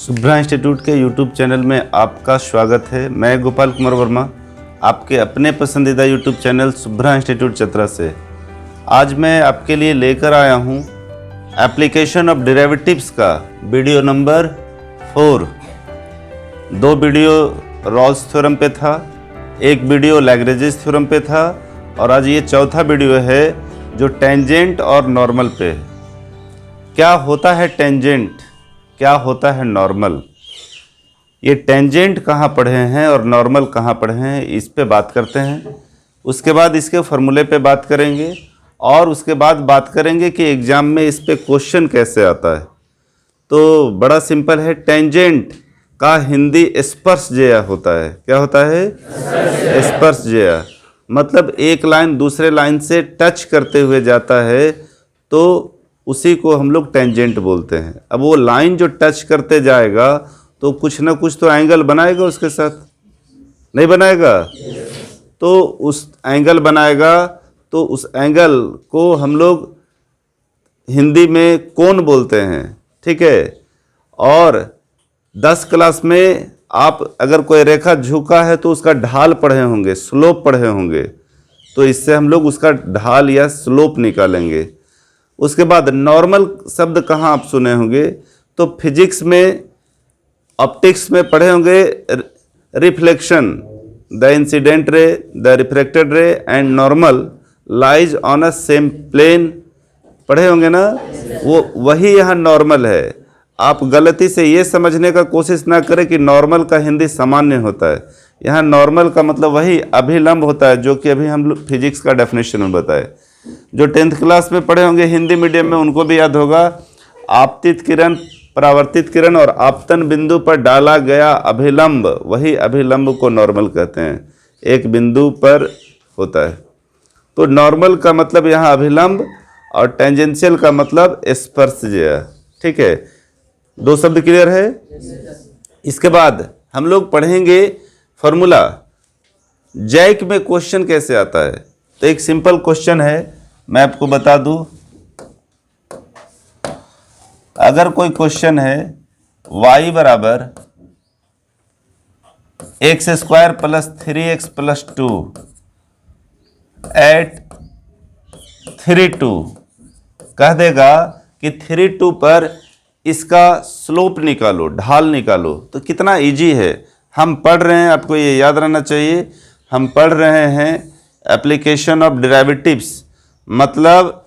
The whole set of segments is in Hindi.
शुभ्रा इंस्टीट्यूट के यूट्यूब चैनल में आपका स्वागत है। मैं गोपाल कुमार वर्मा, आपके अपने पसंदीदा YouTube channel Shubhra institute Chatra से। आज मैं आपके लिए लेकर आया हूँ एप्लीकेशन ऑफ डेरिवेटिव्स का video number 4। 2 video Rolle's theorem पे था, एक वीडियो लैग्रेंजेस थ्योरम पे था और आज ये चौथा वीडियो है जो टेंजेंट और नॉर्मल पे है। क्या होता है टेंजेंट, क्या होता है नॉर्मल, ये टेंजेंट कहाँ पढ़े हैं और नॉर्मल कहाँ पढ़े हैं, इस पे बात करते हैं। उसके बाद इसके फॉर्मूले पे बात करेंगे और उसके बाद बात करेंगे कि एग्ज़ाम में इस पे क्वेश्चन कैसे आता है। तो बड़ा सिंपल है, टेंजेंट का हिंदी स्पर्शज्या होता है। क्या होता है? स्पर्शज्या, मतलब एक लाइन दूसरे लाइन से टच करते हुए जाता है तो उसी को हम लोग टेंजेंट बोलते हैं। अब वो लाइन जो टच करते जाएगा तो कुछ ना कुछ तो एंगल बनाएगा, उसके साथ नहीं बनाएगा? तो उस एंगल बनाएगा, तो उस एंगल को हम लोग हिंदी में कोण बोलते हैं। ठीक है। और 10 क्लास में आप अगर कोई रेखा झुका है तो उसका ढाल पढ़े होंगे, स्लोप पढ़े होंगे, तो इससे हम लोग उसका ढाल या स्लोप निकालेंगे। उसके बाद नॉर्मल शब्द कहाँ आप सुने होंगे? तो फिजिक्स में, ऑप्टिक्स में पढ़े होंगे reflection, the incident ray, the refracted ray and normal lies on a same plane, पढ़े होंगे ना? वो वही यहाँ नॉर्मल है। आप गलती से ये समझने का कोशिश ना करें कि नॉर्मल का हिंदी सामान्य होता है। यहाँ नॉर्मल का मतलब वही अभिलंब होता है, जो कि अभी हम लोग फिजिक्स का डेफिनेशन में बताए। जो 10th क्लास में पढ़े होंगे हिंदी मीडियम में, उनको भी याद होगा, आपतित किरण, परावर्तित किरण और आपतन बिंदु पर डाला गया अभिलंब, वही अभिलंब को नॉर्मल कहते हैं। एक बिंदु पर होता है। तो नॉर्मल का मतलब यहाँ अभिलंब और टेंजेंशियल का मतलब स्पर्शज्या। ठीक है, 2 शब्द क्लियर है? इसके बाद हम लोग पढ़ेंगे फॉर्मूला। जैक में क्वेश्चन कैसे आता है? तो एक सिंपल क्वेश्चन है, मैं आपको बता दूं। अगर कोई क्वेश्चन है y बराबर x² + 3x + 2 एट 3 2, कह देगा कि 3 2 पर इसका स्लोप निकालो, ढाल निकालो, तो कितना इजी है। हम पढ़ रहे हैं, आपको ये याद रहना चाहिए, हम पढ़ रहे हैं एप्लीकेशन ऑफ डेरिवेटिव्स, मतलब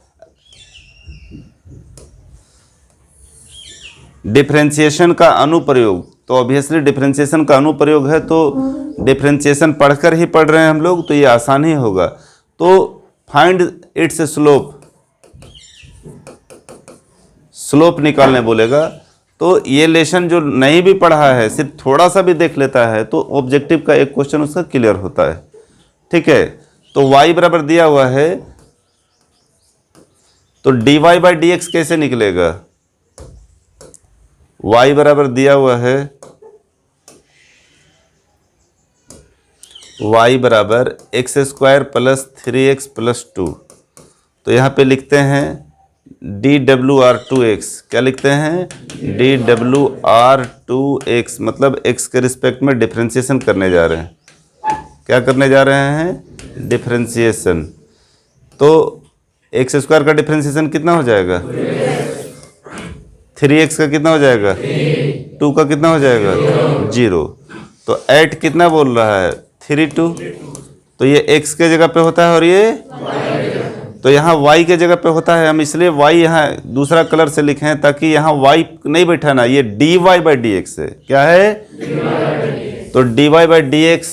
डिफरेंशिएशन का अनुप्रयोग। तो ऑब्वियसली डिफरेंशिएशन का अनुप्रयोग है, तो डिफरेंशिएशन पढ़कर ही पढ़ रहे हैं हम लोग, तो ये आसान ही होगा। तो फाइंड इट्स स्लोप, स्लोप निकालने बोलेगा। तो ये लेसन जो नहीं भी पढ़ा है, सिर्फ थोड़ा सा भी देख लेता है, तो ऑब्जेक्टिव का एक क्वेश्चन उसका क्लियर होता है। ठीक है। तो y बराबर दिया हुआ है, तो dy/dx कैसे निकलेगा? y बराबर दिया हुआ है, y बराबर x² + 3x + 2, तो यहाँ पे लिखते हैं dwr2x। क्या लिखते हैं? dwr2x, मतलब x के रिस्पेक्ट में डिफरेंशिएशन करने जा रहे हैं। क्या करने जा रहे हैं? डिफरेंशिएशन। तो x² का डिफरेंशिएशन कितना हो जाएगा? 3x का कितना हो जाएगा? 2 का कितना हो जाएगा? 0। तो 8 कितना बोल रहा है? 3 2। तो ये x के जगह पे होता है और ये तो यहाँ y के जगह पे होता है। हम इसलिए y यहाँ दूसरा कलर से लिखे हैं ताकि यहाँ y नहीं बैठा ना, ये dy/dx है। क्या है? तो dy/dx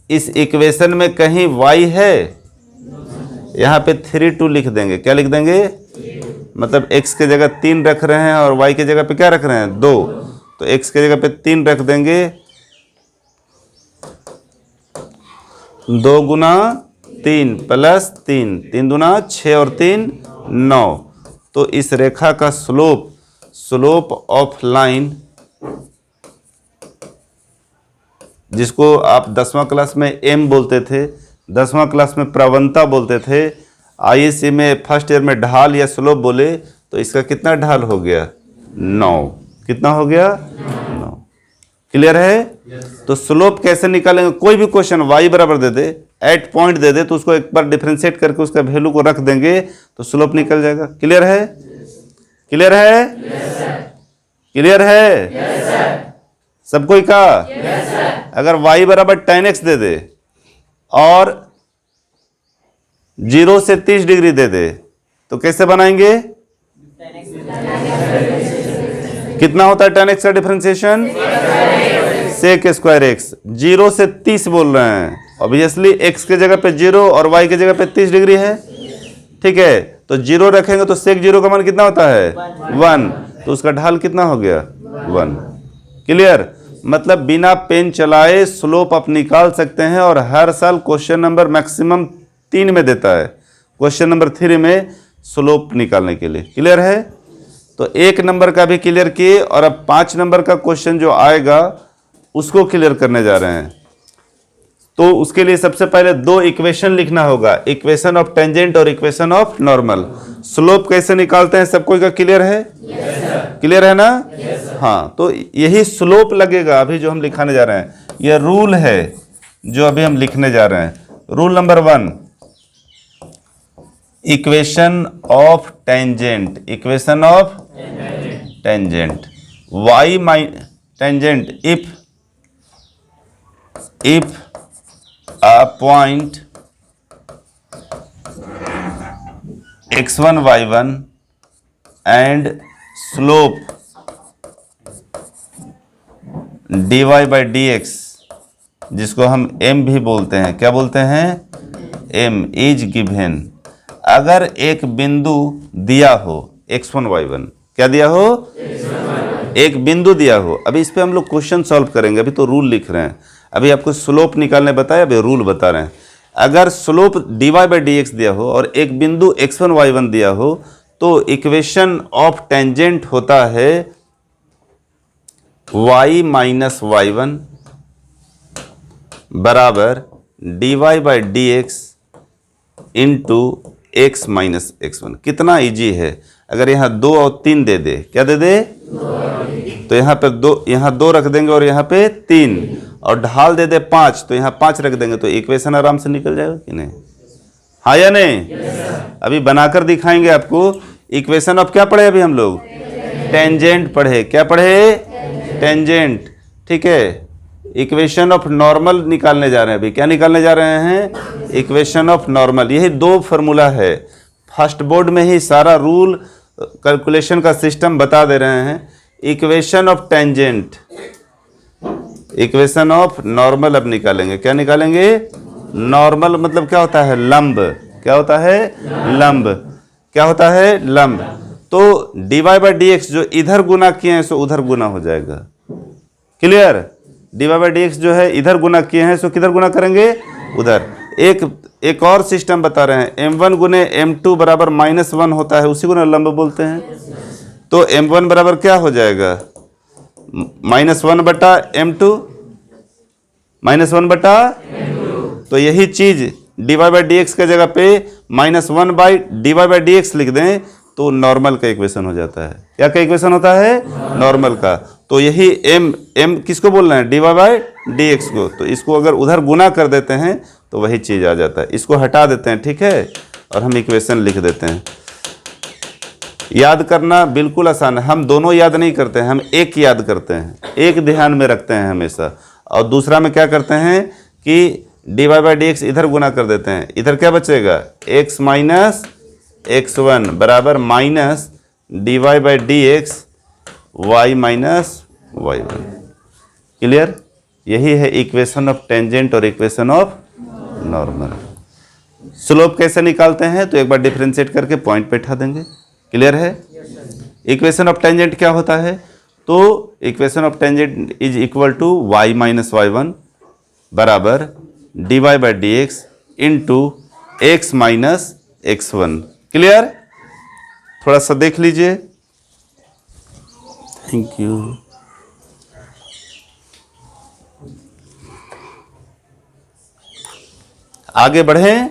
इस इक्वेशन में कहीं y है, यहाँ पे 3 2 लिख देंगे। क्या लिख देंगे? मतलब x के जगह 3 रख रहे हैं और y के जगह पे क्या रख रहे हैं? 2। तो x के जगह पे 3 रख देंगे, 2 गुना 3 + 3, 3 दूना 6 और 3 9। तो इस रेखा का स्लोप ऑफ लाइन, जिसको आप 10वां क्लास में m बोलते थे, 10वां क्लास में प्रवणता बोलते थे, ISC में फर्स्ट ईयर में ढाल या स्लोप बोले, तो इसका कितना ढाल हो गया? 9। कितना हो गया 9। क्लियर है? तो स्लोप कैसे निकालेंगे? कोई भी क्वेश्चन y बराबर दे दे, एट पॉइंट दे दे, तो उसको एक बार डिफरेंशिएट करके उसका वैल्यू को रख देंगे तो स्लोप निकल जाएगा। क्लियर है? क्लियर है? क्लियर है? सब कोई का? अगर y बराबर tan x दे दे और 0 से 30 डिग्री दे दे तो कैसे बनाएंगे? कितना होता है tan x का डिफरेंशिएशन? sec square x। 0 से 30 बोल रहे हैं, ऑब्वियसली x के जगह पे 0 और y के जगह पे 30 डिग्री है। ठीक है, तो 0 रखेंगे तो sec 0 का मान कितना होता है 1, तो उसका ढाल कितना हो गया 1। क्लियर? मतलब बिना पेन चलाए स्लोप आप निकाल सकते हैं और हर साल क्वेश्चन नंबर मैक्सिमम 3 में देता है, क्वेश्चन नंबर 3 में स्लोप निकालने के लिए। क्लियर है? तो 1 नंबर का भी क्लियर किए और अब 5 नंबर का क्वेश्चन जो आएगा उसको क्लियर करने जा रहे हैं। तो उसके लिए सबसे पहले 2 इक्वेशन लिखना होगा, इक्वेशन ऑफ टेंजेंट और इक्वेशन ऑफ नॉर्मल। स्लोप कैसे निकालते हैं सब कोई का क्लियर है? क्लियर है ना? हाँ, तो यही स्लोप लगेगा अभी जो हम लिखाने जा रहे हैं। यह रूल है जो अभी हम लिखने जा रहे हैं। Rule number 1, equation of tangent, equation of tangent y mine tangent if a point x1 y1 and slope dy by dx, जिसको हम m भी बोलते हैं, क्या बोलते हैं? m is given. अगर एक बिंदु दिया हो x1 y1, क्या दिया हो? एक बिंदु दिया हो। अभी इस पे हम लोग क्वेश्चन सॉल्व करेंगे, अभी तो रूल लिख रहे हैं। अभी आपको स्लोप निकालने बताया, अभी रूल बता रहे हैं। अगर स्लोप dy by dx दिया हो और एक बिंदु x1 y1 दिया हो तो इक्वेशन ऑफ टेंजेंट होता है y माइनस y1 बराबर dy by dx into x minus x1। कितना इजी है। अगर यहाँ 2 और 3 दे दे, क्या दे दे? तो यहाँ पे 2, यहाँ 2 रख देंगे और यहाँ पे 3, और ढाल दे दे 5 तो यहाँ 5 रख देंगे, तो इक्वेशन आराम से निकल जाएगा कि नहीं? हाँ या नहीं? अभी बनाकर दिखाएंगे आपको। इक्वेशन ऑफ क्या पढ़े अभी हम लोग? टेंजेंट पढ़े। क्या पढ़े? टेंजेंट। ठीक है, इक्वेशन ऑफ नॉर्मल निकालने जा रहे हैं। अभी क्या निकालने जा रहे हैं? Equation of normal. यही 2 फार्मूला है। फर्स्ट बोर्ड में ही सारा रूल कैलकुलेशन का सिस्टम बता दे रहे हैं। Equation of tangent, equation of normal अब निकालेंगे। क्या निकालेंगे? नॉर्मल मतलब क्या होता है? लंब। क्या होता है? लंब। क्या होता है? लंब। तो dy by dx जो इधर गुना किए हैं सो उधर गुना हो जाएगा। क्लियर? dy by dx जो है इधर गुना किए हैं सो किधर गुना करेंगे? उधर। एक और सिस्टम बता रहे हैं, m1 गुने m2 बराबर -1 होता है, उसी को ना लंब बोलते हैं। तो m1 बराबर क्या हो जाएगा? -1 बटा m2, -1 बटा। तो यही चीज dy by dx के जगह पे -1 बाई dy by dx लिख दें तो नॉर्मल का इक्वेशन हो जाता है। क्या का इक्वेशन होता है? नॉर्मल का। तो यही m किसको बोल रहे हैं? dy by dx को। तो इसको अगर उधर गुना कर देते हैं तो वही चीज आ जाता है। इसको हटा देते हैं, ठीक है, और हम इक्वेशन लिख देते हैं। याद करना बिल्कुल आसान है। हम दोनों याद नहीं करते हैं, हम एक याद करते हैं, एक ध्यान में रखते हैं हमेशा। और दूसरा में क्या करते हैं कि dy by dx इधर गुना कर देते हैं। इधर क्या बचेगा? x माइनस x1 बराबर minus dy by dx y minus y1। Clear? यही है इक्वेशन ऑफ टेंजेंट और इक्वेशन ऑफ नॉर्मल। स्लोप कैसे निकालते हैं? तो एक बार डिफरेंशिएट करके पॉइंट पे उठा देंगे। क्लियर है? इक्वेशन ऑफ टेंजेंट क्या होता है? तो equation of tangent is equal to y minus y1 बराबर dy by dx into x minus x1। Clear? थोड़ा सा देख लीजिए। Thank you. आगे बढ़ें,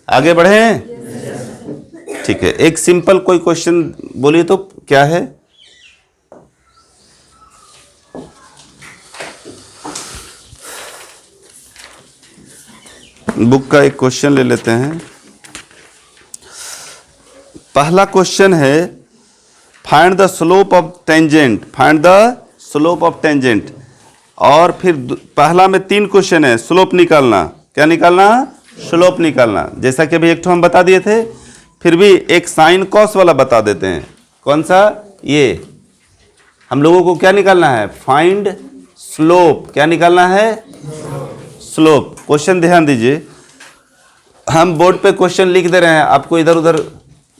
आगे बढ़ें। ठीक है, एक सिंपल कोई क्वेश्चन बोलिए तो क्या है? बुक का एक क्वेश्चन ले लेते हैं। पहला क्वेश्चन है find the slope of tangent, find the slope of tangent. और फिर पहला में 3 क्वेश्चन है, स्लोप निकालना। क्या निकालना? स्लोप निकालना। जैसा कि अभी एक तो हम बता दिए थे, फिर भी एक साइन कॉस वाला बता देते हैं। कौन सा? ये हम लोगों को क्या निकालना है? Find slope. क्या निकालना है? स्लोप। क्वेश्चन ध्यान दीजिए, हम बोर्ड पे क्वेश्चन लिख दे रहे हैं, आपको इधर उधर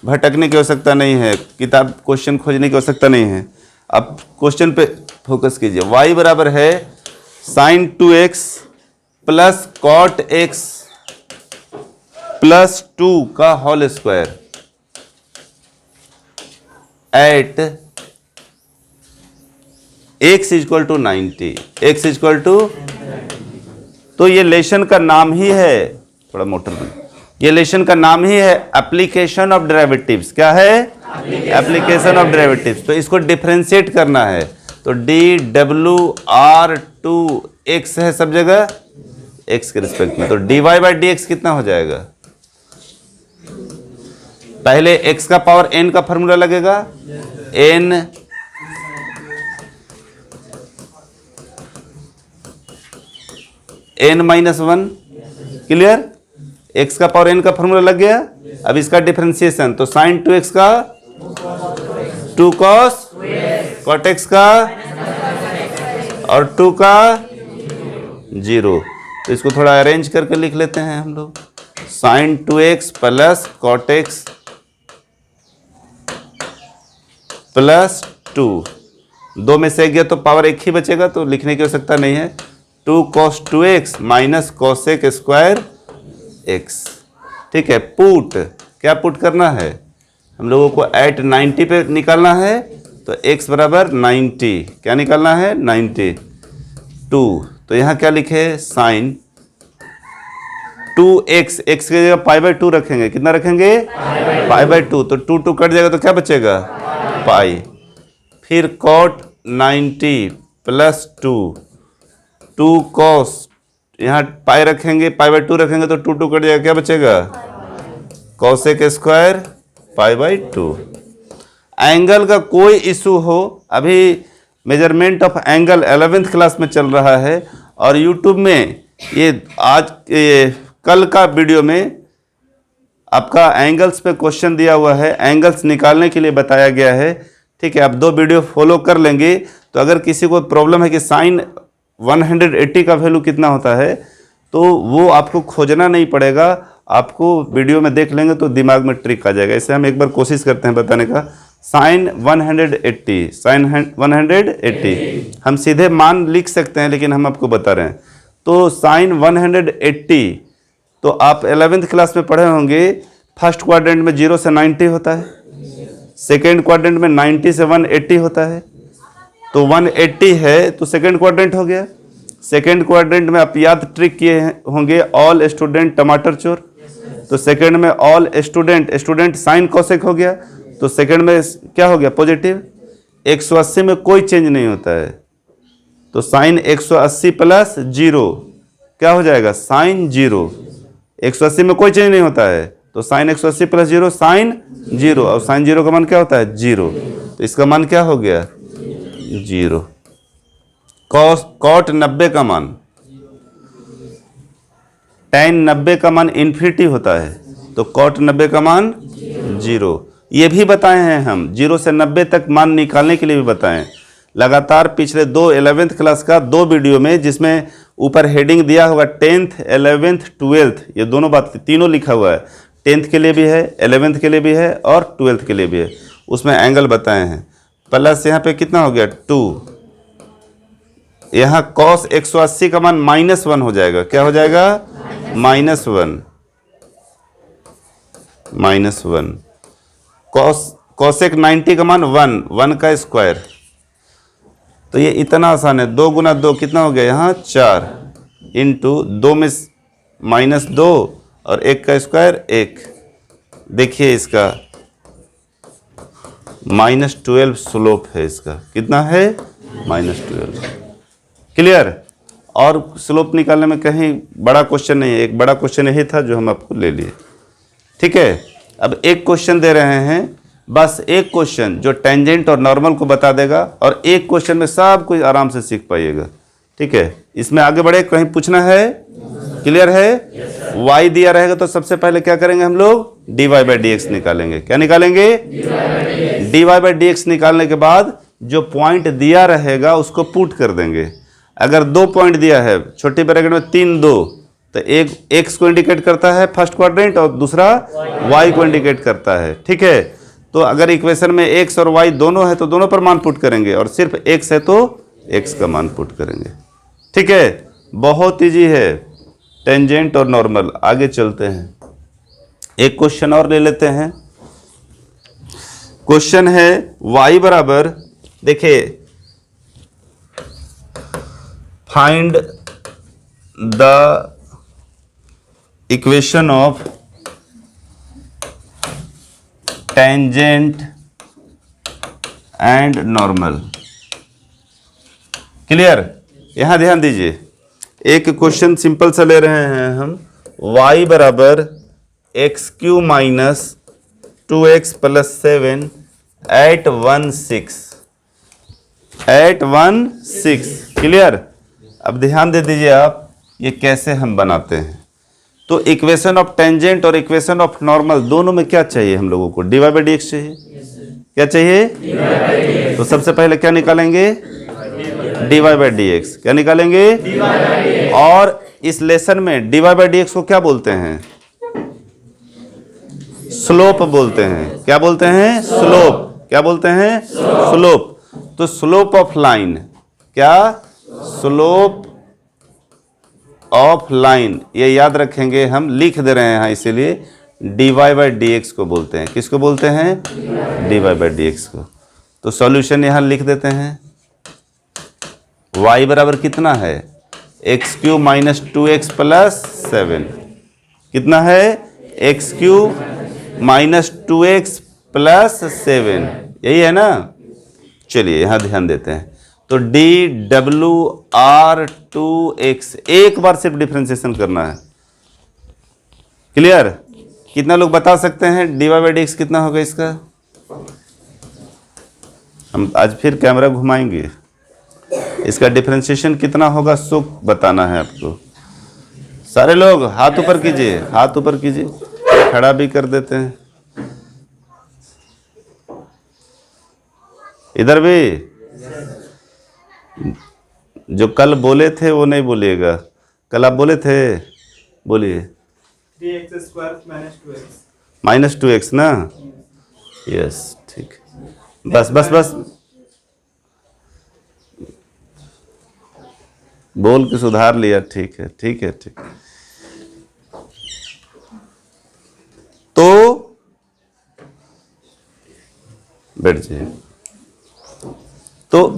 भटकने की आवश्यकता नहीं है, किताब क्वेश्चन खोजने की आवश्यकता नहीं है। आप क्वेश्चन पे फोकस कीजिए। y बराबर है sine 2x plus cot x plus 2 का whole square at x equal to 90। x equal to, तो ये लेशन का नाम ही है, थोड़ा मोटर में, ये लेशन का नाम ही है एप्लीकेशन ऑफ डेरिवेटिव्स। क्या है? Application of derivatives. तो इसको डिफरेंशिएट करना है, तो dWr2x है सब जगह x के रिस्पेक्ट में, तो dy बाई dx कितना हो जाएगा? पहले x का पावर n का फॉर्मूला लगेगा, n माइनस 1। क्लियर? x का पावर n का फॉर्मूला लग गया। अब इसका डिफरेंशिएशन, तो साइन 2x का 2 cos कॉट x का और 2 का 0। तो इसको थोड़ा अरेंज करके लिख लेते हैं हम लोग, sine 2x plus cot x plus 2। 2 में से 1 गया तो पावर 1 ही बचेगा, तो लिखने की आवश्यकता नहीं है। 2 cos 2x minus cosec square x। ठीक है, पुट, क्या पुट करना है हम लोगों को? एट 90 पे निकालना है, तो x बराबर 90। क्या निकालना है? 92। तो यहाँ क्या लिखे? साइन 2x, x की जगह पाई बाई 2 रखेंगे। कितना रखेंगे? Pi by 2। तो 2 2 कट जाएगा तो क्या बचेगा? पाई। फिर कॉट 90 प्लस 2 cos, यहाँ पाई रखेंगे, पाई बाई 2 रखेंगे तो 2 2 कट जाएगा, क्या बचेगा? cosec square pi by 2। Angle का कोई इशू हो, अभी measurement of angle 11th class में चल रहा है, और यूट्यूब में कल का वीडियो में आपका एंगल्स पे क्वेश्चन दिया हुआ है, एंगल्स निकालने के लिए बताया गया है। ठीक है, आप 2 वीडियो फॉलो कर लेंगे, तो अगर किसी को प्रॉब्लम है कि साइन 180 का वैल्यू कितना होता है, तो वो आपको खोजना नहीं पड़ेगा, आपको वीडियो में देख लेंगे तो दिमाग में ट्रिक आ जाएगा। इसे हम एक बार कोशिश करते हैं बताने का। साइन 180, साइन 180 हम सीधे मान लिख सकते हैं, लेकिन हम आपको बता रहे हैं। तो साइन 180, तो आप 11th क्लास में पढ़े होंगे, फर्स्ट क्वाड्रेंट में 0 से 90 होता है, सेकेंड क्वाड्रेंट में 90 से 180 होता है। तो 180 है तो सेकेंड क्वाड्रेंट हो गया। सेकेंड क्वाड्रेंट में आप याद ट्रिक किए होंगे, ऑल स्टूडेंट टमाटर चोर। तो सेकेंड में ऑल स्टूडेंट साइन कॉसेक हो गया, तो सेकेंड में क्या हो गया? पॉजिटिव। 180 में कोई चेंज नहीं होता है, तो साइन 180 प्लस 0 क्या हो जाएगा? साइन 0। 180 में कोई चेंज नहीं होता है, तो साइन 180 प्लस 0 साइन 0, और साइन 0 का मान क्या होता है? 0। तो इसका मान क्या हो गया? 0। कॉट 90 का मान, tan 90 का मान इन्फिनिटी होता है, तो कॉट 90 का मान 0। ये भी बताए हैं हम, 0 से 90 तक मान निकालने के लिए भी बताएं। लगातार पिछले 11th क्लास का 2 वीडियो में, जिसमें ऊपर हेडिंग दिया होगा 10th 11th 12th, ये दोनों बात तीनों लिखा हुआ है। 10th के लिए भी है, 11th के लिए भी है, और 12th के लिए भी है। उसमें एंगल बताए हैं। प्लस यहाँ पे कितना हो गया? 2। यहाँ cos 180 का मान -1 हो जाएगा। क्या हो जाएगा? -1। cosec 90 का मान 1 का स्क्वायर। तो ये इतना आसान है, 2 गुना 2 कितना हो गया? यहाँ 4 इंटू 2 में -2 और 1 का स्क्वायर 1। देखिए इसका -12 स्लोप है इसका। कितना है? -12। क्लियर? और स्लोप निकालने में कहीं बड़ा क्वेश्चन नहीं है, एक बड़ा क्वेश्चन यही था जो हम आपको ले लिए। ठीक है, अब एक क्वेश्चन दे रहे हैं, बस एक क्वेश्चन जो टेंजेंट और नॉर्मल को बता देगा, और एक क्वेश्चन में सब कुछ आराम से सीख पाइएगा। ठीक है, इसमें आगे बढ़े, कहीं पूछना है? क्लियर है? y दिया रहेगा तो सबसे पहले क्या करेंगे हम लोग? dy बाई डी एक्स निकालेंगे। क्या निकालेंगे? dy बाई डी एक्स निकालने के बाद जो पॉइंट दिया रहेगा उसको पुट कर देंगे। अगर 2 पॉइंट दिया है, छोटी ब्रैकेट में 3 2, तो एक x को इंडिकेट करता है फर्स्ट क्वाड्रेंट और दूसरा y को इंडिकेट करता है। ठीक है, तो अगर इक्वेशन में x और y दोनों है तो दोनों पर मान पुट करेंगे, और सिर्फ x है तो x का मान पुट करेंगे। ठीक है, बहुत इजी है, टेंजेंट और नॉर्मल। आगे चलते हैं, एक क्वेश्चन और ले लेते हैं। क्वेश्चन है y बराबर, देखिए, find the equation of tangent and normal. Clear? यहां ध्यान दीजिए, एक क्वेश्चन सिंपल सा ले रहे हैं हम, y बराबर x cube minus 2x plus 7 at 1 6। Clear? अब ध्यान दे दीजिए आप, ये कैसे हम बनाते हैं। तो इक्वेशन ऑफ टेंजेंट और इक्वेशन ऑफ नॉर्मल दोनों में क्या चाहिए हम लोगों को? dy बाई डी एक्स चाहिए। क्या चाहिए? तो सबसे पहले क्या निकालेंगे? dy by d x. क्या निकालेंगे? और इस लेसन में dy बाई डी एक्स को क्या बोलते हैं? स्लोप बोलते हैं। क्या बोलते हैं? स्लोप। क्या बोलते हैं? स्लोप। तो स्लोप ऑफ लाइन, क्या? स्लोप ऑफ लाइन, ये याद रखेंगे, हम लिख दे रहे हैं यहाँ, इसीलिए dy बाई डी एक्स को बोलते हैं। किसको बोलते हैं? dy बाई डी एक्स को। तो सॉल्यूशन यहाँ लिख देते हैं। y बराबर कितना है? X cube minus 2x plus 7। कितना है? X cube minus 2x plus 7, यही है ना? चलिए यहाँ ध्यान देते हैं। तो dWr2x, एक बार सिर्फ डिफरेंशिएशन करना है। क्लियर? कितना लोग बता सकते हैं dy बाई डी एक्स कितना होगा इसका? हम आज फिर कैमरा घुमाएंगे, इसका डिफरेंशिएशन कितना होगा सो बताना है आपको। सारे लोग हाथ ऊपर कीजिए, हाथ ऊपर कीजिए, खड़ा भी कर देते हैं, इधर भी। जो कल बोले थे वो नहीं बोलिएगा, कल आप बोले थे, बोलिए। माइनस 2x ना? यस, ठीक। बस बस बस, बोल के सुधार लिया। ठीक है, ठीक है, ठीक। तो बैठ जाइए। तो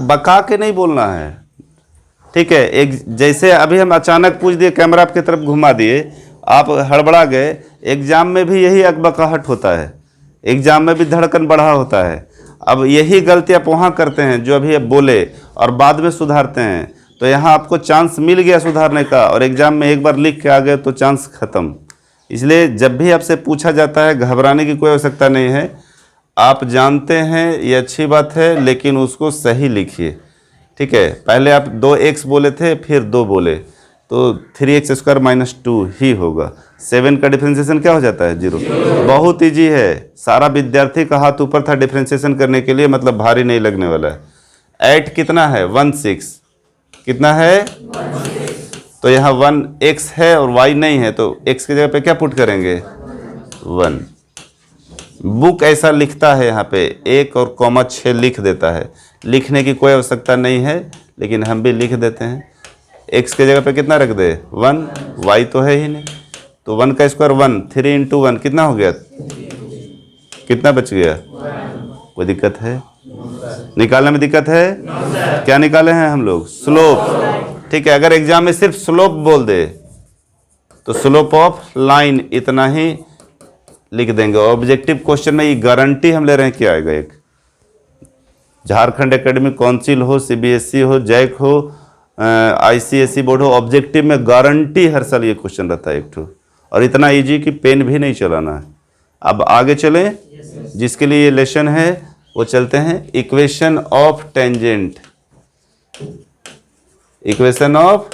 बका के नहीं बोलना है, ठीक है? एक जैसे अभी हम अचानक पूछ दिए, कैमरा आपकी तरफ घुमा दिए, आप हड़बड़ा गए। एग्जाम में भी यही अकबकाहट होता है, एग्जाम में भी धड़कन बढ़ा होता है। अब यही गलती आप वहाँ करते हैं जो अभी आप बोले, और बाद में सुधारते हैं। तो यहाँ आपको चांस मिल गया सुधारने का, और एग्जाम में एक बार लिख के आ गए तो चांस खत्म। इसलिए जब भी आपसे पूछा जाता है, घबराने की कोई आवश्यकता नहीं है। आप जानते हैं ये अच्छी बात है, लेकिन उसको सही लिखिए। ठीक है, पहले आप 2x बोले थे, फिर 2 बोले, तो 3x स्क्वायर माइनस 2 ही होगा। 7 का डिफरेंशिएशन क्या हो जाता है? 0। बहुत ईजी है, सारा विद्यार्थी का हाथ ऊपर था डिफरेंशिएशन करने के लिए, मतलब भारी नहीं लगने वाला है। 8 कितना है? 16। कितना है? तो यहाँ 1x है और y नहीं है, तो x की जगह पे क्या पुट करेंगे? 1। बुक ऐसा लिखता है, यहाँ पे 1 और कॉमा 6 लिख देता है। लिखने की कोई आवश्यकता नहीं है, लेकिन हम भी लिख देते हैं। x के जगह पे कितना रख दे? 1। y तो है ही नहीं, तो 1 का स्क्वायर 1, 3 इंटू 1 कितना हो गया? कितना बच गया? कोई दिक्कत है? निकालने में दिक्कत है? क्या निकाले हैं हम लोग? स्लोप। ठीक है, अगर एग्जाम में सिर्फ स्लोप बोल दे तो स्लोप ऑफ लाइन इतना ही लिख देंगे। ऑब्जेक्टिव क्वेश्चन में ये गारंटी हम ले रहे हैं कि आएगा। एक झारखंड एकेडमिक काउंसिल हो, CBSE हो, जैक हो, ICSE बोर्ड हो, ऑब्जेक्टिव में गारंटी हर साल ये क्वेश्चन रहता है एक ठो, और इतना इजी कि पेन भी नहीं चलाना है। अब आगे चलें, जिसके लिए ये लेसन है वो चलते हैं equation of tangent. Equation of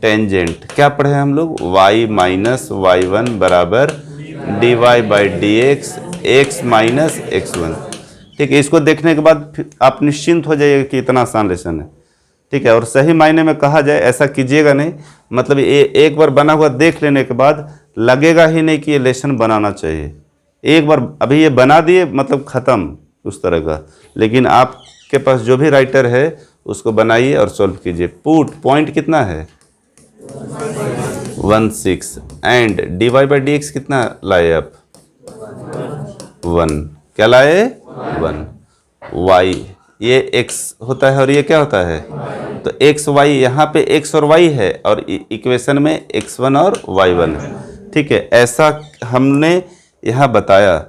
tangent क्या पढ़े हम लोग? y माइनस y1 बराबर dy by d x minus x1। ठीक है, इसको देखने के बाद फिर आप निश्चिंत हो जाइएगा कि इतना आसान लेसन है। ठीक है, और सही मायने में कहा जाए ऐसा कीजिएगा नहीं, मतलब ये एक बार बना हुआ देख लेने के बाद लगेगा ही नहीं कि ये लेसन बनाना चाहिए। एक बार अभी ये बना दिए मतलब ख़त्म उस तरह का, लेकिन आपके पास जो भी राइटर है उसको बनाइए और सॉल्व कीजिए। पुट पॉइंट कितना है 16 and dy by d x कितना लाए आप 1, क्या लाए 1, y ये x होता है और ये क्या होता है, तो x y, यहाँ पे x और y है और इक्वेशन में x1 और y1 है। ठीक है, ऐसा हमने यहाँ बताया,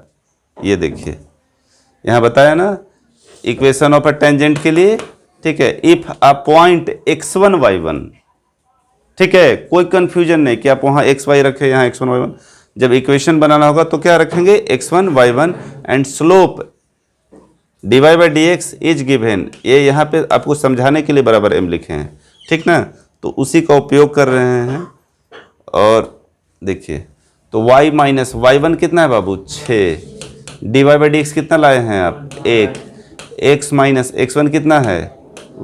ये देखिए यहाँ बताया ना इक्वेशन ऑफ अ टेंजेंट के लिए। ठीक है, if a point x1 y1, ठीक है, कोई कंफ्यूजन नहीं कि आप वहाँ x y रखें यहाँ x1 y1। जब इक्वेशन बनाना होगा तो क्या रखेंगे x1 y1 and slope dy by d x is given. ये यहाँ पे आपको समझाने के लिए बराबर m लिखे हैं, ठीक ना, तो उसी का उपयोग कर रहे हैं। और देखिए तो y माइनस y1 कितना है बाबू 6, dy बाई डी एक्स कितना लाए हैं आप 1, x माइनस x1 कितना है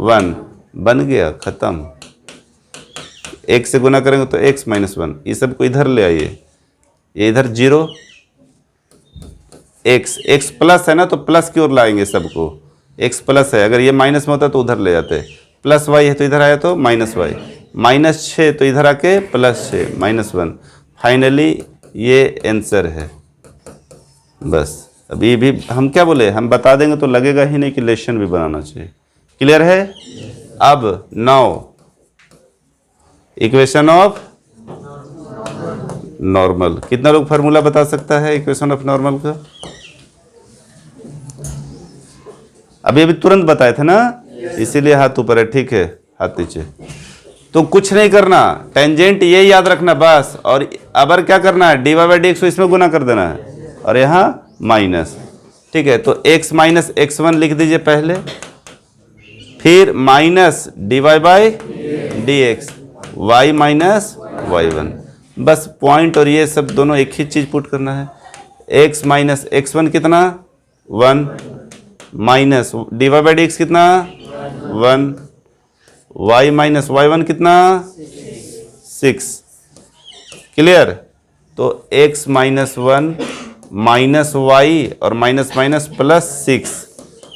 1, बन गया ख़त्म। एक से गुना करेंगे तो x माइनस 1, ये सब को इधर ले आइए, ये इधर 0, x प्लस है ना तो प्लस की ओर लाएंगे सबको, x प्लस है, अगर ये माइनस में होता तो उधर ले जाते, प्लस y है तो इधर आया तो माइनस y, माइनस 6 तो इधर आके प्लस 6 माइनस 1। फाइनली ये आंसर है। बस अभी भी हम क्या बोले, हम बता देंगे तो लगेगा ही नहीं कि लेसन भी बनाना चाहिए। क्लियर है? अब नाउ इक्वेशन ऑफ नॉर्मल, कितना लोग फार्मूला बता सकता है इक्वेशन ऑफ नॉर्मल का? अभी तुरंत बताए थे ना, इसीलिए हाथ ऊपर है। ठीक है, हाथ नीचे। तो कुछ नहीं करना, टेंजेंट ये याद रखना बस, और अबर क्या करना है dy बाई डी एक्स इसमें गुना कर देना है और यहाँ माइनस। ठीक है, तो x माइनस x1 लिख दीजिए पहले, फिर minus dy by d x y minus y1, बस पॉइंट और ये सब दोनों एक ही चीज़ पुट करना है। x माइनस x1 कितना 1, minus dy by d x कितना 1, y माइनस y1 कितना 6। क्लियर? तो x माइनस 1 माइनस y और माइनस माइनस प्लस 6,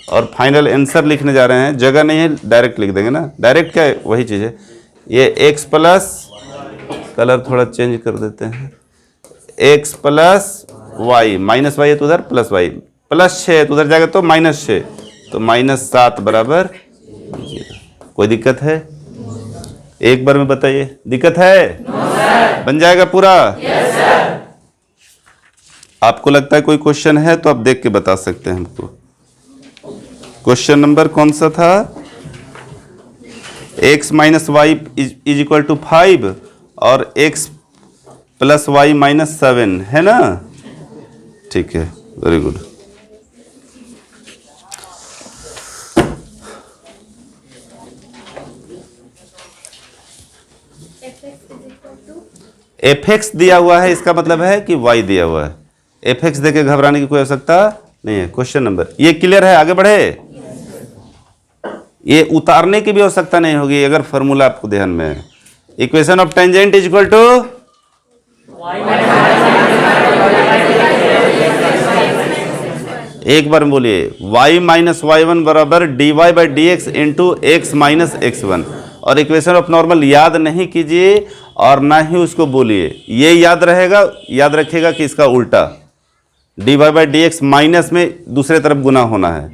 और फाइनल आंसर लिखने जा रहे हैं, जगह नहीं है डायरेक्ट लिख देंगे ना, डायरेक्ट क्या है वही चीज़ है। ये x प्लस, कलर थोड़ा चेंज कर देते हैं, x plus y, minus y है तो उधर प्लस y, प्लस 6 तो उधर जाएगा तो माइनस 6, तो माइनस 7 बराबर 0। कोई दिक्कत है? एक बार में बताइए, दिक्कत है? no, बन जाएगा पूरा? yes, आपको लगता है कोई क्वेश्चन है तो आप देख के बता सकते हैं हमको। क्वेश्चन नंबर कौन सा था? x minus y is equal to 5 और x प्लस वाई माइनस 7 है ना? ठीक है, वेरी गुड। एफ एक्स दिया हुआ है, इसका मतलब है कि y दिया हुआ है। एफ एक्स देके घबराने की कोई आवश्यकता नहीं है। क्वेश्चन नंबर ये क्लियर है? आगे बढ़े? ये उतारने की भी आवश्यकता नहीं होगी अगर फॉर्मूला आपको ध्यान में है। Equation of tangent is equal to एक बार बोलिए y माइनस y1 बराबर dy by d x into x minus x1। और इक्वेशन ऑफ नॉर्मल याद नहीं कीजिए और ना ही उसको बोलिए, ये याद रहेगा, याद रखिएगा कि इसका उल्टा dy by d x minus में दूसरे तरफ गुना होना है,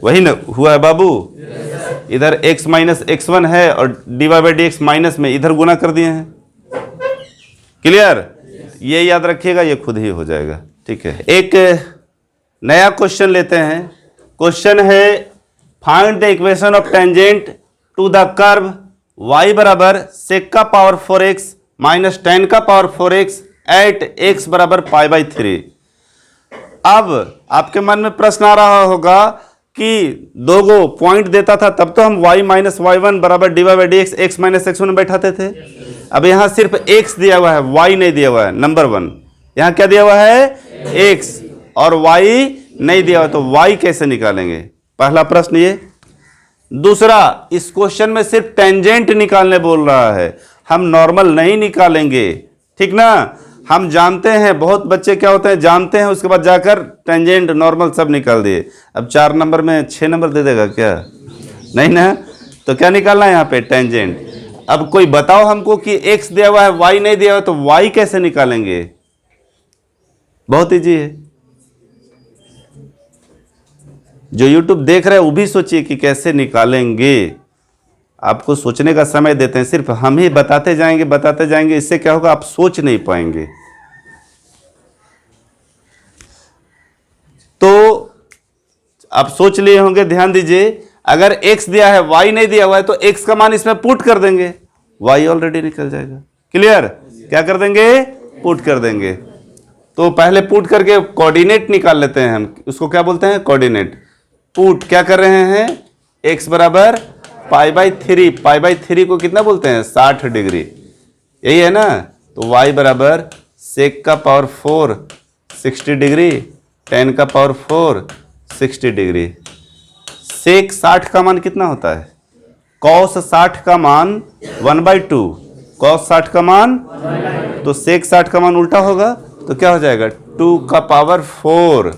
वही ना हुआ है बाबू। इधर x माइनस x1 है और dy by d x minus में इधर गुना कर दिए हैं। क्लियर? ये याद रखिएगा, ये खुद ही हो जाएगा। ठीक है, एक नया क्वेश्चन लेते हैं। क्वेश्चन है find the equation of tangent to the curve y बराबर सेक का पावर 4x माइनस टेन का पावर 4x एट x बराबर π/3। अब आपके मन में प्रश्न आ रहा होगा कि दो गो पॉइंट देता था तब तो हम y माइनस y1 बराबर dy/dx x माइनस x1 बैठाते थे। अब यहां सिर्फ x दिया हुआ है, y नहीं दिया हुआ है। नंबर 1 यहां क्या दिया हुआ है, x, और y नहीं दिया हुआ, तो y कैसे निकालेंगे? पहला प्रश्न ये। दूसरा, इस क्वेश्चन में सिर्फ टेंजेंट निकालने बोल रहा है, हम नॉर्मल नहीं निकालेंगे, ठीक ना। हम जानते हैं, बहुत बच्चे क्या होते हैं जानते हैं, उसके बाद जाकर टेंजेंट नॉर्मल सब निकाल दिए। अब 4 नंबर में 6 नंबर दे देगा क्या? नहीं ना। तो क्या निकालना है यहाँ पे, टेंजेंट। अब कोई बताओ हमको कि x दिया हुआ है y नहीं दिया हुआ, तो y कैसे निकालेंगे? बहुत ईजी है। जो YouTube देख रहे हैं वो भी सोचिए कि कैसे निकालेंगे। आपको सोचने का समय देते हैं, सिर्फ हम ही बताते जाएंगे, इससे क्या होगा, आप सोच नहीं पाएंगे। तो आप सोच लिए होंगे, ध्यान दीजिए। अगर x दिया है y नहीं दिया हुआ है तो x का मान इसमें पुट कर देंगे, y ऑलरेडी निकल जाएगा। क्लियर? क्या कर देंगे, पुट कर देंगे। तो पहले पुट करके कोऑर्डिनेट निकाल लेते हैं हम, उसको क्या बोलते हैं, कोऑर्डिनेट। पुट क्या कर रहे हैं, x बराबर π/3, π/3 को कितना बोलते हैं, 60 डिग्री, यही है ना। तो y बराबर सेक का पावर 4 60 डिग्री, टेन का पावर 4 60 डिग्री। सेक 60 का मान कितना होता है, कॉस 60 का मान 1/2, कॉस 60 का मान, तो सेक 60 का मान उल्टा होगा तो क्या हो जाएगा, 2 का पावर 4।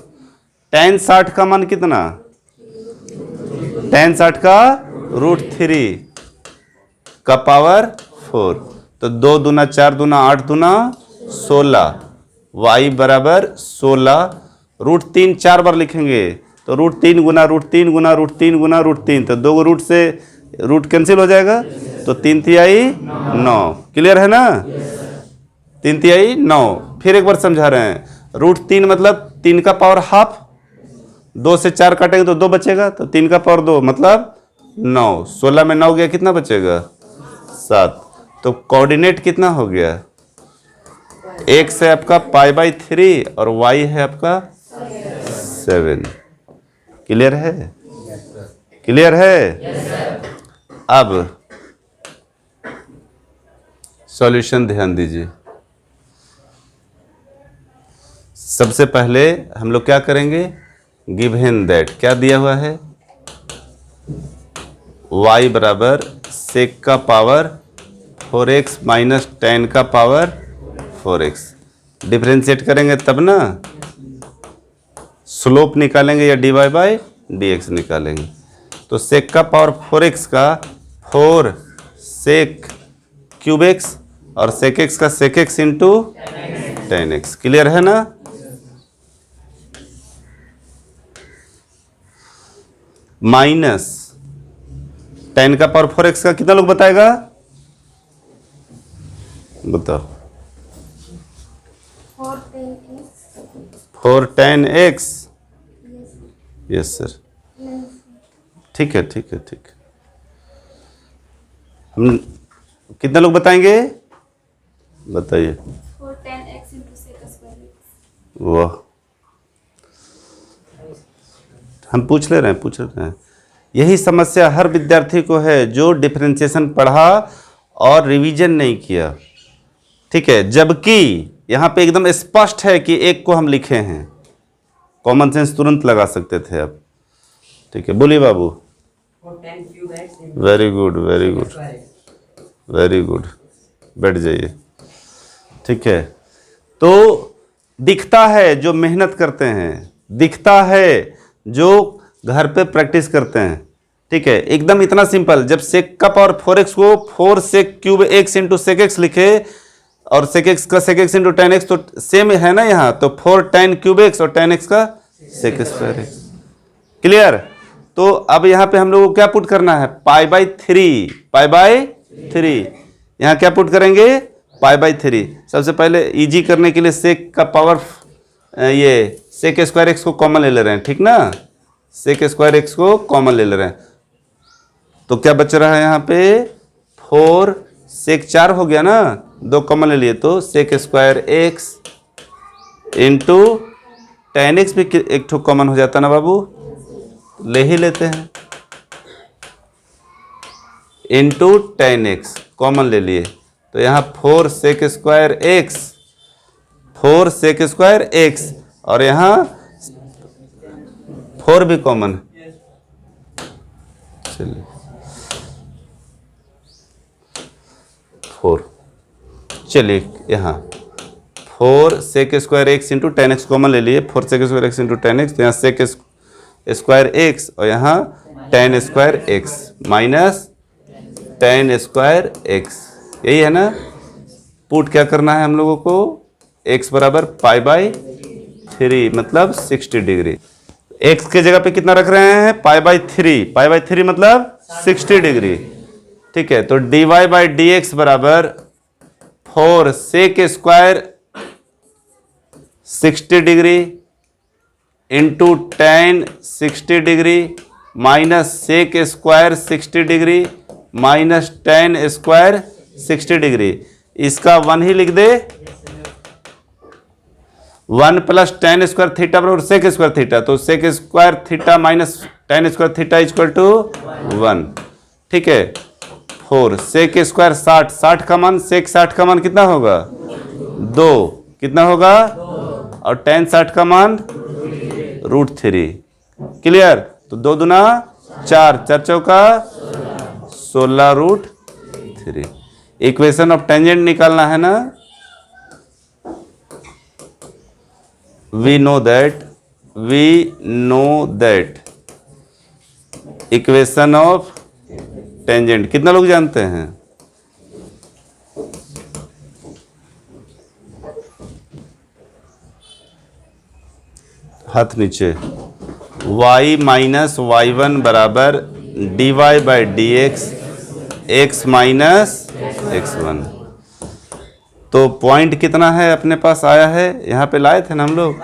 टेन 60 का मान कितना, टेन 60 का √3 का पावर 4, तो 2 दूना 4 दूना 8 दूना 16, y बराबर 16। √3 4 बार लिखेंगे तो √3 गुना √3 गुना √3 गुना √3, तो 2 रूट से रूट कैंसिल हो जाएगा, तो 3 तिहाई 9। क्लियर है ना, 3 तिहाई 9। फिर एक बार समझा रहे हैं, √3 मतलब 3 का पावर हाफ, 2 से 4 काटेंगे तो 2 बचेगा, तो 3 का पावर 2 मतलब 9। 16 में 9 गया, कितना बचेगा, 7। तो कोऑर्डिनेट कितना हो गया, x है आपका π/3 और y है आपका 7। क्लियर है, क्लियर है। अब सॉल्यूशन ध्यान दीजिए। सबसे पहले हम लोग क्या करेंगे, गिवन दैट क्या दिया हुआ है, y बराबर सेक का पावर 4x माइनस टेन का पावर 4x। डिफरेंशिएट करेंगे तब ना, स्लोप निकालेंगे या dy/dx निकालेंगे। तो सेक का पावर 4x का 4 सेक क्यूब x और सेक x का sec x into tan x। Clear है ना। माइनस टेन का पावर 4x का कितना लोग बताएगा, बताओ, 4 10x। यस सर, ठीक है ठीक है ठीक है। हम कितना लोग बताएंगे, बताइए। 4 10x into sec square। वाह, हम पूछ ले रहे हैं। यही समस्या हर विद्यार्थी को है जो डिफरेंशिएशन पढ़ा और रिवीजन नहीं किया, ठीक है। जबकि यहाँ पे एकदम स्पष्ट है कि एक को हम लिखे हैं, कॉमन सेंस तुरंत लगा सकते थे आप, ठीक है। बोलिए बाबू। Very good very good very good, बैठ जाइए, ठीक है। तो दिखता है जो मेहनत करते हैं, दिखता है जो घर पे प्रैक्टिस करते हैं, ठीक है। एकदम इतना सिंपल, जब सेक का पावर 4x को 4 sec cube x into sec x लिखे और सेक x का sec x into tan x, तो सेम है ना यहाँ, तो 4 टेन क्यूब x और टेन x का सेक स्क्वायर x। क्लियर। तो अब यहाँ पे हम लोग को क्या पुट करना है, π/3 यहाँ क्या पुट करेंगे, π/3। सबसे पहले इजी करने के लिए सेक का पावर, ये सेक स्क्वायर x को कॉमन ले रहे हैं, ठीक ना, सेक स्क्वायर x को कॉमन ले रहे हैं। तो क्या बच रहा है यहाँ पे, 4 सेक 4 हो गया ना, 2 कॉमन ले लिए तो sec square x into tan x भी एक ठो कॉमन हो जाता ना बाबू, ले ही लेते हैं, इंटू टेन एक्स कॉमन ले लिए तो यहाँ 4 sec square x, 4 sec square x और यहाँ 4 भी कॉमन है। चलिए 4, चलिए यहाँ 4 sec square x into tan x common ले लिए, 4 sec square x into tan x, तो यहाँ सेक स्क्वायर एक्स और यहाँ tan square x minus tan square x, यही है ना। पुट क्या करना है हम लोगों को, x बराबर पाई बाई 3 मतलब 60 डिग्री। x के जगह पे कितना रख रहे हैं, पाई बाई 3, पाई बाई 3 मतलब 60 डिग्री। ठीक है, तो dy बाई डी एक्स बराबर 4 sec square 60 degree into tan 60 degree minus sec square 60 degree minus tan square 60 degree. इसका 1 ही लिख दे, 1 प्लस टेन स्क्वायर थीटा बराबर सेक स्क्वायर थीटा, तो sec square theta minus tan square theta equal to 1। ठीक है, 4 सेक स्क्वायर 60, 60 का मान सेक 60 का मान कितना होगा 2, कितना होगा, और टेन 60 का मान √3। क्लियर, तो 2 दूना 4, 4 चौका 16√3। इक्वेशन ऑफ टेंजेंट निकालना है ना। We know that equation of tangent कितना लोग जानते हैं, हाथ नीचे, y माइनस y1 बराबर dy by d x x minus x1। तो पॉइंट कितना है अपने पास आया है, यहाँ पे लाए थे ना हम लोग,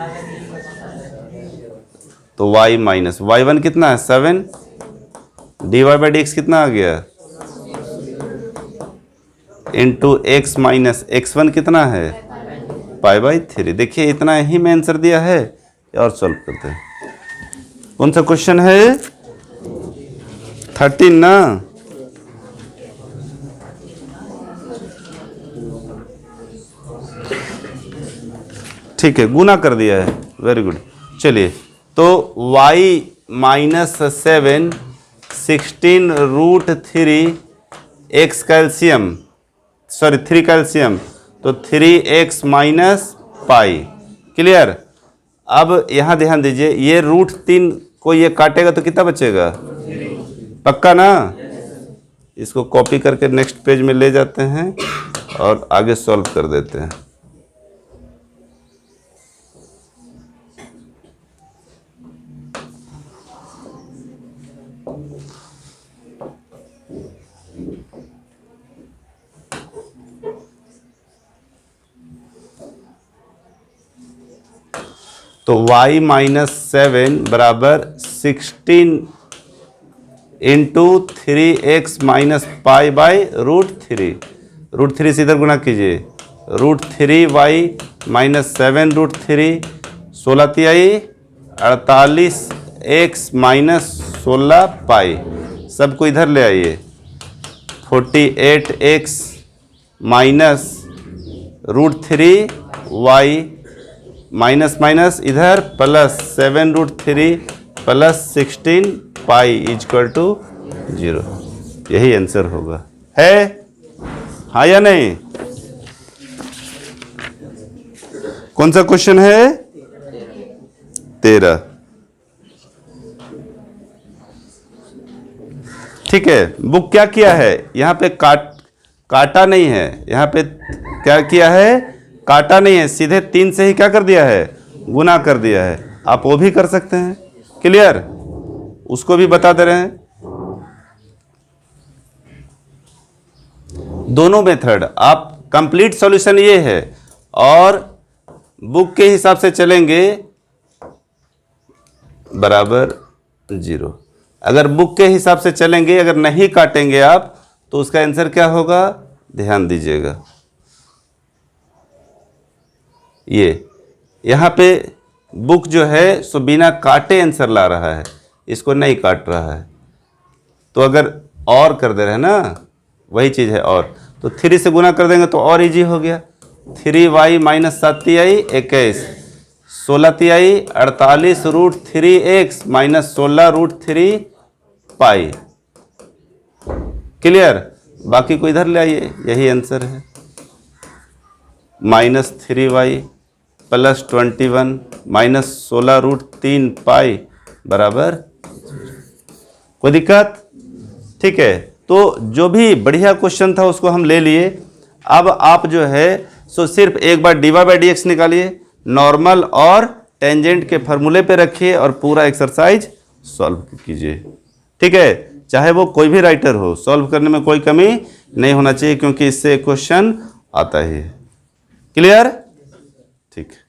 तो y माइनस y1 कितना है 7, dy बाई डी एक्स कितना आ गया इंटू x माइनस x1 कितना है पाई बाई 3। देखिए इतना ही में आंसर दिया है, और सॉल्व करते हैं। कौन सा क्वेश्चन है 13 ना। ठीक है, गुना कर दिया है, वेरी गुड। चलिए, तो y minus 7 16√3 x calcium, sorry 3 calcium, तो 3x माइनस पाई। क्लियर। अब यहाँ ध्यान दीजिए, ये √3 को ये काटेगा तो कितना बचेगा, पक्का ना। इसको कॉपी करके नेक्स्ट पेज में ले जाते हैं और आगे सॉल्व कर देते हैं। तो y माइनस 7 बराबर 16 into 3x minus pi by √3, √3 से इधर गुना कीजिए, √3y माइनस 7√3, 16 तिहाई 48x माइनस 16 पाई, सबको इधर ले आइए, 48x minus √3y minus minus इधर plus 7√3 plus 16 pi is equal to 0। यही आंसर होगा, है हाँ या नहीं। कौन सा क्वेश्चन है 13। ठीक है, बुक क्या किया है, यहाँ पे काटा नहीं है, यहाँ पे क्या किया है, काटा नहीं है, सीधे 3 से ही क्या कर दिया है, गुना कर दिया है। आप वो भी कर सकते हैं। क्लियर, उसको भी बता दे रहे हैं। दोनों मेथड आप कंप्लीट सॉल्यूशन ये है, और बुक के हिसाब से चलेंगे बराबर 0। अगर बुक के हिसाब से चलेंगे, अगर नहीं काटेंगे आप, तो उसका आंसर क्या होगा, ध्यान दीजिएगा। ये यहाँ पे बुक जो है सो बिना काटे आंसर ला रहा है, इसको नहीं काट रहा है। तो अगर और कर दे रहे हैं ना, वही चीज़ है और, तो 3 से गुना कर देंगे तो और इजी हो गया। 3y minus 7y 21, 16y 48 root 3x minus 16 root 3 pi. Clear? बाकी को इधर ले आइए, यही आंसर है। Minus 3y plus 21 minus 16 root 3 pi बराबर, कोई दिक्कत? ठीक है, तो जो भी बढ़िया क्वेश्चन था उसको हम ले लिए। अब आप जो है सो सिर्फ एक बार dy बाई डी एक्स निकालिए, नॉर्मल और टेंजेंट के फॉर्मूले पे रखिए और पूरा एक्सरसाइज सॉल्व कीजिए। ठीक है, चाहे वो कोई भी राइटर हो, सॉल्व करने में कोई कमी नहीं होना चाहिए, क्योंकि इससे क्वेश्चन आता ही है। क्लियर? ठीक है।